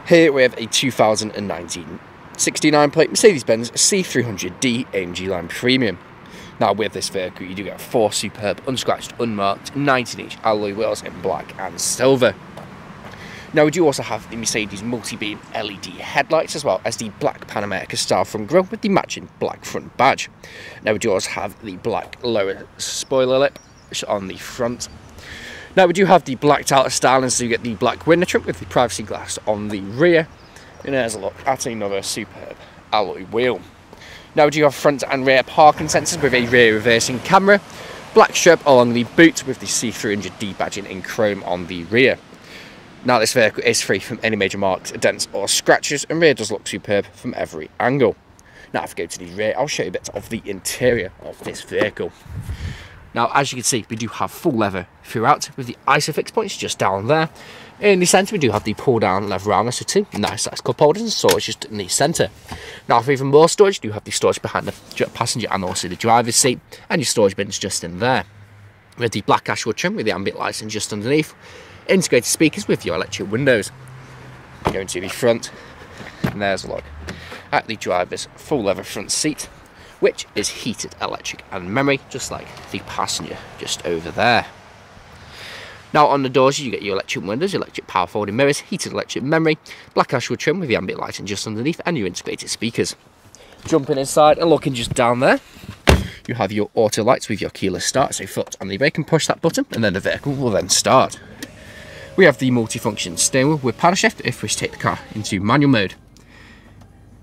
Here we have a 2019 69 plate Mercedes-Benz C300D AMG Line Premium. Now with this vehicle you do get 4 superb, unscratched, unmarked 19-inch alloy wheels in black and silver. Now we do also have the Mercedes multi-beam LED headlights, as well as the black Pan America style front grille with the matching black front badge. Now we do also have the black lower spoiler lip on the front. Now we do have the blacked out styling, so you get the black window trim with the privacy glass on the rear. And there's a look at another superb alloy wheel. Now we do have front and rear parking sensors with a rear reversing camera. Black strip along the boot with the C300D badging in chrome on the rear. Now this vehicle is free from any major marks, dents or scratches, and rear does look superb from every angle. Now if we go to the rear, I'll show you a bit of the interior of this vehicle. Now, as you can see, we do have full leather throughout with the ISOFIX points just down there. In the centre, we do have the pull-down leather armrest with 2 nice size cup holders and storage just in the centre. Now, for even more storage, you do have the storage behind the passenger and also the driver's seat, and your storage bins just in there. With the black ashwood trim with the ambient lighting just underneath, integrated speakers with your electric windows. Going to the front, and there's a look at the driver's full leather front seat, which is heated electric and memory, just like the passenger just over there. Now on the doors you get your electric windows, electric power folding mirrors, heated electric memory, black ashwood trim with the ambient lighting just underneath, and your integrated speakers. Jumping inside and looking just down there, you have your auto lights with your keyless start, so foot on the brake and push that button and then the vehicle will then start. We have the multifunction steering wheel with paddle shift if we take the car into manual mode.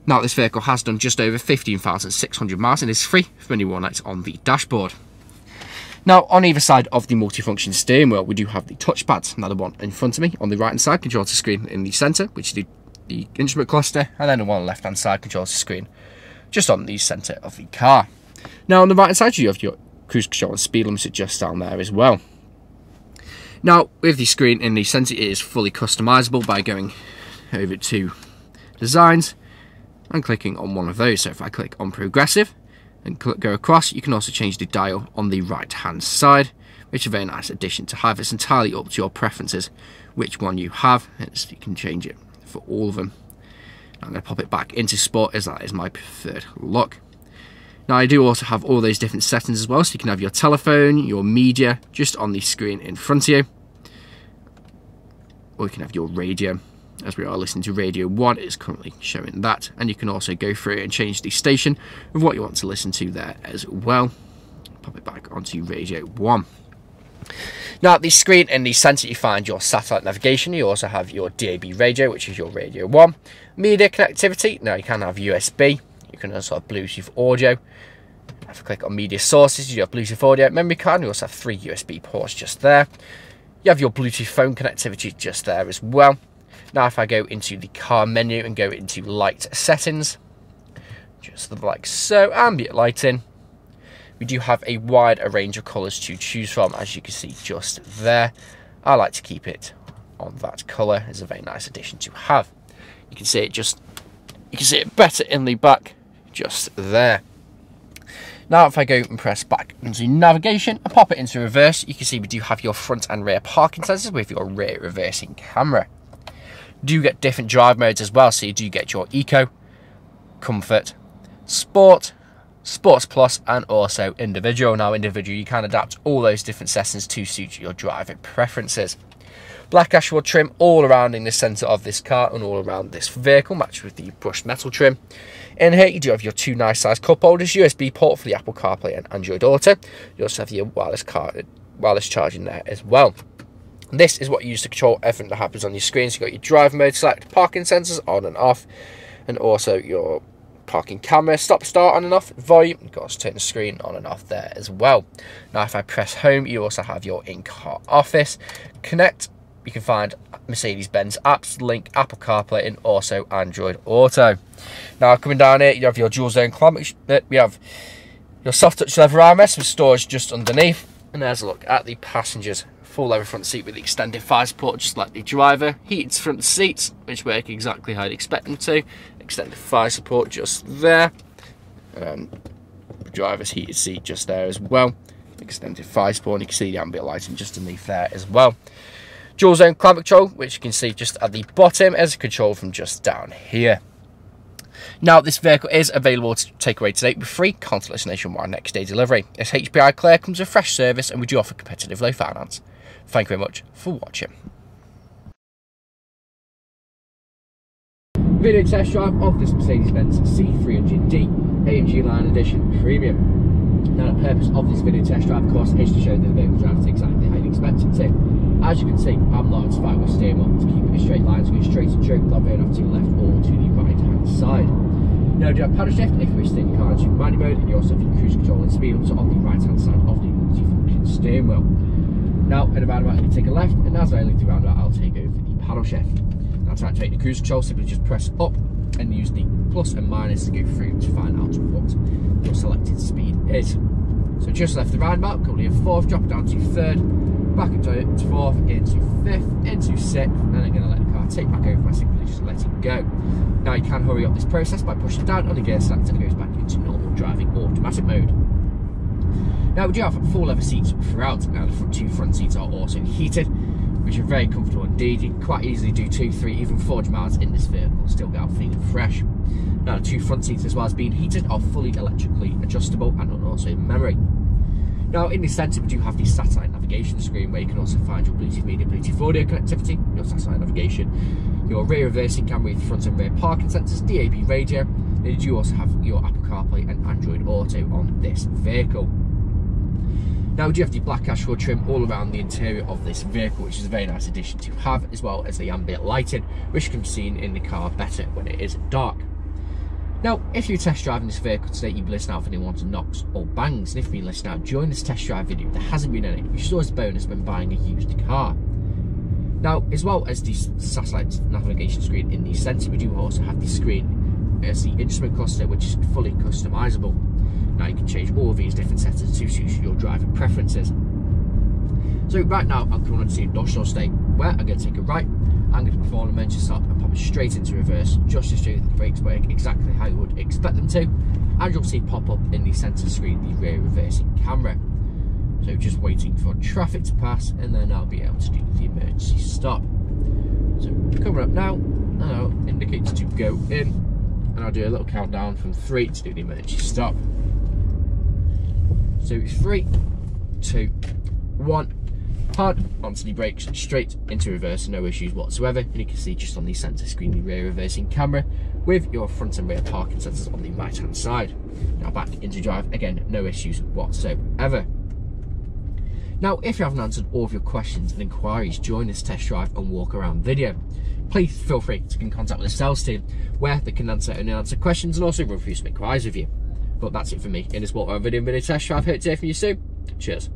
Now this vehicle has done just over 15,600 miles and is free from any warning lights on the dashboard. Now on either side of the multifunction steering wheel we do have the touchpads. Now the one in front of me on the right hand side controls the screen in the centre, which is the instrument cluster, and then the one on the left hand side controls the screen just on the centre of the car. Now on the right hand side you have your cruise control and speed limiter just down there as well. Now with the screen in the centre it is fully customisable by going over to designs and clicking on one of those. So if I click on progressive and go across, you can also change the dial on the right hand side, which is a very nice addition to have. It's entirely up to your preferences which one you have, and you can change it for all of them. I'm going to pop it back into sport as that is my preferred look. Now I do also have all those different settings as well, so you can have your telephone, your media just on the screen in front of you, or you can have your radio. As we are listening to Radio 1, it's currently showing that, and you can also go through and change the station of what you want to listen to there as well. Pop it back onto Radio 1. Now at the screen in the centre you find your satellite navigation. You also have your DAB radio, which is your Radio 1. Media connectivity, now you can have USB, you can also have Bluetooth audio. If I click on media sources, you have Bluetooth audio, memory card, and you also have 3 USB ports just there. You have your Bluetooth phone connectivity just there as well. Now if I go into the car menu and go into light settings, just like so, ambient lighting, we do have a wide range of colours to choose from, as you can see just there. I like to keep it on that colour. It's a very nice addition to have. You can see it better in the back just there. Now if I go and press back into navigation and pop it into reverse, you can see we do have your front and rear parking sensors with your rear reversing camera. Do get different drive modes as well, so you do get your Eco, Comfort, Sport, Sports Plus, and also Individual. Now Individual, you can adapt all those different settings to suit your driving preferences. Black ashwood trim all around in the centre of this car and all around this vehicle, matched with the brushed metal trim. In here you do have your 2 nice size cup holders, USB port for the Apple CarPlay and Android Auto. You also have your wireless charging there as well. This is what you use to control everything that happens on your screen. So you've got your drive mode select, parking sensors on and off, and also your parking camera, stop start on and off, volume, you can also turn the screen on and off there as well. Now if I press home, you also have your in-car office, connect, you can find Mercedes-Benz apps, link Apple CarPlay, and also Android Auto. Now coming down here, you have your dual zone climate, we have your soft touch leather armrest with storage just underneath, and there's a look at the passengers. Full leather front seat with the extended fire support just like the driver, heated front seats which work exactly how you'd expect them to, extended fire support just there, the driver's heated seat just there as well, extended thigh spawn. You can see the ambient lighting just underneath there as well. Dual zone climate control, which you can see just at the bottom as a control from just down here. Now, this vehicle is available to take away today with free contactless nationwide next day delivery. This HPI Clear comes with fresh service and we do offer competitive low finance. Thank you very much for watching. Video test drive of this Mercedes-Benz C300D AMG Line Edition Premium. Now, the purpose of this video test drive, of course, is to show that the vehicle drives exactly how you'd expect it to. As you can see, I'm not satisfied with steering wheel to keep it a straight line, to go straight and true, not veering off to the left or to the right hand side. Now, do you have paddle shift if you wish to take the car into manual mode, and you also have your cruise control and speed up to on the right hand side of the multi-function steering wheel. Now, in a roundabout, you can take a left, and as I leave the roundabout, I'll take over the paddle shift. Now, to activate the cruise control, simply just press up and use the plus and minus to go through to find out what your selected speed is. So just left the roundabout, currently in fourth, drop it down to third, back into fourth, into fifth, into sixth, and I'm going to let the car take back over by simply just let it go. Now you can hurry up this process by pushing down on the gear select and it goes back into normal driving or automatic mode. Now we do have full leather seats throughout. Now the two front seats are also heated, which are very comfortable indeed. You can quite easily do 2, 3, even 400 miles in this vehicle and still get out feeling fresh. Now the two front seats, as well as being heated, are fully electrically adjustable and also in memory. Now in the centre we do have the satellite navigation screen where you can also find your Bluetooth media, Bluetooth audio connectivity, your satellite navigation, your rear reversing camera with front and rear parking sensors, DAB radio, and you do also have your Apple CarPlay and Android Auto on this vehicle. Now we do have the black ash hood trim all around the interior of this vehicle, which is a very nice addition to have, as well as the ambient lighting, which can be seen in the car better when it is dark. Now, if you're test driving this vehicle today, you'll be listening out for any wanted knocks or bangs, and if you've been listening out during this test drive video, there hasn't been any, which is always a bonus when buying a used car. Now, as well as the satellite navigation screen in the centre, we do also have the screen as the instrument cluster, which is fully customisable. Now you can change all of these different settings to suit your driving preferences. So right now I'm coming on to the industrial state, where I'm going to take a right, I'm going to perform an emergency stop and pop it straight into reverse, just to show you that the brakes work exactly how you would expect them to, and you'll see pop up in the centre screen the rear reversing camera. So just waiting for traffic to pass, and then I'll be able to do the emergency stop. So coming up now, I'll indicate to go in, and I'll do a little countdown from 3 to do the emergency stop. So 3, 2, 1, hard onto the brakes, straight into reverse, no issues whatsoever. And you can see just on the centre screen the rear reversing camera with your front and rear parking sensors on the right hand side. Now back into drive, again, no issues whatsoever. Now, if you haven't answered all of your questions and inquiries during this test drive and walk around video, please feel free to get in contact with the sales team, where they can answer and answer questions and also run through some inquiries with you. But that's it for me in this walk around video test drive. Hope to hear from you soon. Cheers.